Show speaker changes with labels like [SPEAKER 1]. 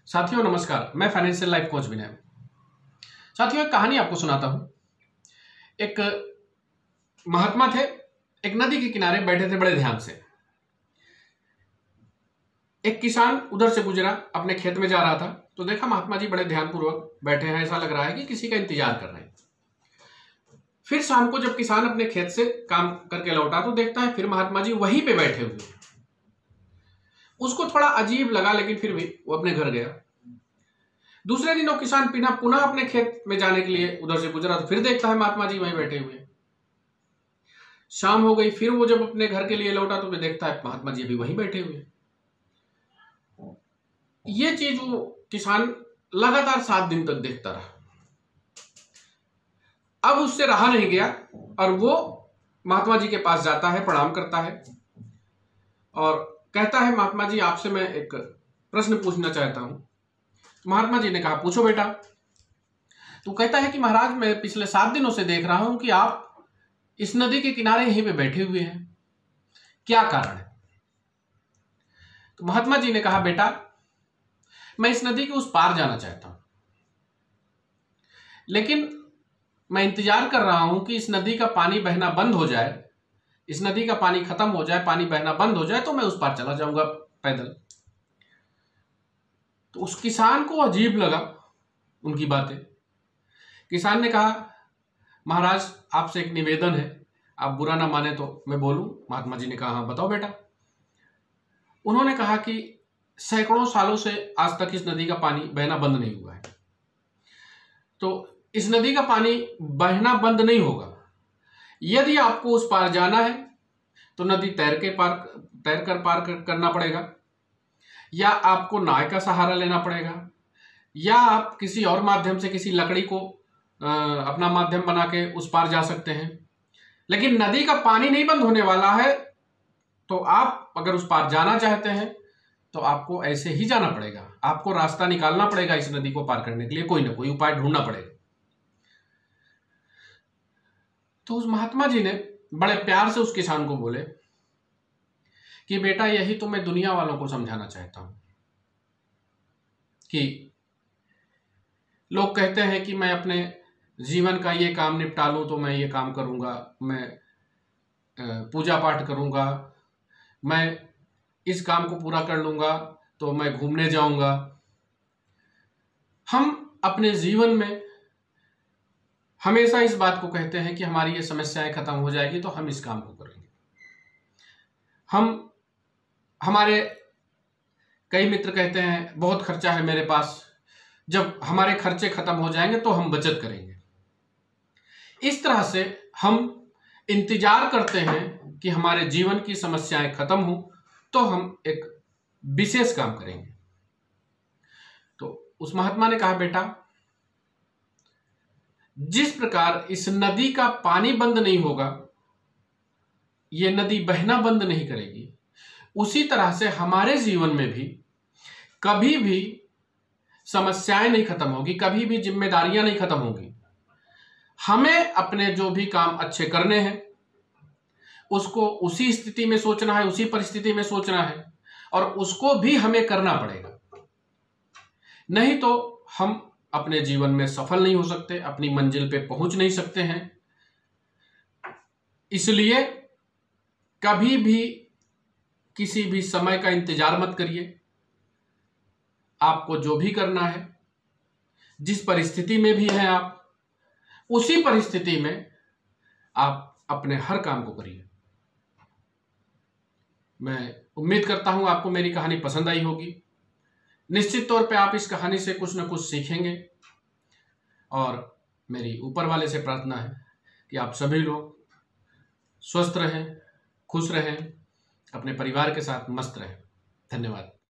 [SPEAKER 1] साथियों नमस्कार, मैं फाइनेंशियल लाइफ कोच विनय। साथियों एक कहानी आपको सुनाता हूं। एक महात्मा थे, एक नदी के किनारे बैठे थे बड़े ध्यान से। एक किसान उधर से गुजरा, अपने खेत में जा रहा था, तो देखा महात्मा जी बड़े ध्यानपूर्वक बैठे हैं। ऐसा लग रहा है कि किसी का इंतजार कर रहे हैं। फिर शाम को जब किसान अपने खेत से काम करके लौटा तो देखता है फिर महात्मा जी वहीं पे बैठे हुए हैं। उसको थोड़ा अजीब लगा, लेकिन फिर भी वो अपने घर गया। दूसरे दिन वो किसान पुनः अपने खेत में जाने के लिए उधर से गुजरा तो फिर देखता है महात्मा जी वहीं बैठे हुए। शाम हो गई, फिर वो जब अपने घर के लिए लौटा तो देखता है महात्मा जी अभी वहीं बैठे हुए। ये चीज वो किसान लगातार 7 दिन तक देखता रहा। अब उससे रहा नहीं गया और वो महात्मा जी के पास जाता है, प्रणाम करता है और कहता है, महात्मा जी आपसे मैं एक प्रश्न पूछना चाहता हूं। महात्मा जी ने कहा, पूछो बेटा। तो कहता है कि महाराज मैं पिछले 7 दिनों से देख रहा हूं कि आप इस नदी के किनारे यहीं पे बैठे हुए हैं, क्या कारण है? तो महात्मा जी ने कहा, बेटा मैं इस नदी के उस पार जाना चाहता हूं, लेकिन मैं इंतजार कर रहा हूं कि इस नदी का पानी बहना बंद हो जाए, इस नदी का पानी खत्म हो जाए, पानी बहना बंद हो जाए तो मैं उस पार चला जाऊंगा पैदल। तो उस किसान को अजीब लगा उनकी बातें। किसान ने कहा, महाराज आपसे एक निवेदन है, आप बुरा ना माने तो मैं बोलूं? महात्मा जी ने कहा, हाँ बताओ बेटा। उन्होंने कहा कि सैकड़ों सालों से आज तक इस नदी का पानी बहना बंद नहीं हुआ है, तो इस नदी का पानी बहना बंद नहीं होगा। यदि आपको उस पार जाना है तो नदी तैर कर पार करना पड़ेगा, या आपको नाव का सहारा लेना पड़ेगा, या आप किसी और माध्यम से किसी लकड़ी को अपना माध्यम बना के उस पार जा सकते हैं। लेकिन नदी का पानी नहीं बंद होने वाला है, तो आप अगर उस पार जाना चाहते हैं तो आपको ऐसे ही जाना पड़ेगा। आपको रास्ता निकालना पड़ेगा, इस नदी को पार करने के लिए कोई ना कोई उपाय ढूंढना पड़ेगा। तो उस महात्मा जी ने बड़े प्यार से उस किसान को बोले कि बेटा यही तो मैं दुनिया वालों को समझाना चाहता हूं कि लोग कहते हैं कि मैं अपने जीवन का ये काम निपटा लूं तो मैं ये काम करूंगा, मैं पूजा पाठ करूंगा, मैं इस काम को पूरा कर लूंगा तो मैं घूमने जाऊंगा। हम अपने जीवन में हमेशा इस बात को कहते हैं कि हमारी ये समस्याएं खत्म हो जाएगी तो हम इस काम को करेंगे। हमारे कई मित्र कहते हैं बहुत खर्चा है मेरे पास, जब हमारे खर्चे खत्म हो जाएंगे तो हम बचत करेंगे। इस तरह से हम इंतजार करते हैं कि हमारे जीवन की समस्याएं खत्म हो तो हम एक विशेष काम करेंगे। तो उस महात्मा ने कहा, बेटा जिस प्रकार इस नदी का पानी बंद नहीं होगा, ये नदी बहना बंद नहीं करेगी, उसी तरह से हमारे जीवन में भी कभी भी समस्याएं नहीं खत्म होगी, कभी भी जिम्मेदारियां नहीं खत्म होगी। हमें अपने जो भी काम अच्छे करने हैं उसको उसी स्थिति में सोचना है, उसी परिस्थिति में सोचना है, और उसको भी हमें करना पड़ेगा। नहीं तो हम अपने जीवन में सफल नहीं हो सकते, अपनी मंजिल पे पहुंच नहीं सकते हैं। इसलिए कभी भी किसी भी समय का इंतजार मत करिए। आपको जो भी करना है, जिस परिस्थिति में भी हैं आप, उसी परिस्थिति में आप अपने हर काम को करिए। मैं उम्मीद करता हूं आपको मेरी कहानी पसंद आई होगी। निश्चित तौर पे आप इस कहानी से कुछ न कुछ सीखेंगे, और मेरी ऊपर वाले से प्रार्थना है कि आप सभी लोग स्वस्थ रहें, खुश रहें, अपने परिवार के साथ मस्त रहें। धन्यवाद।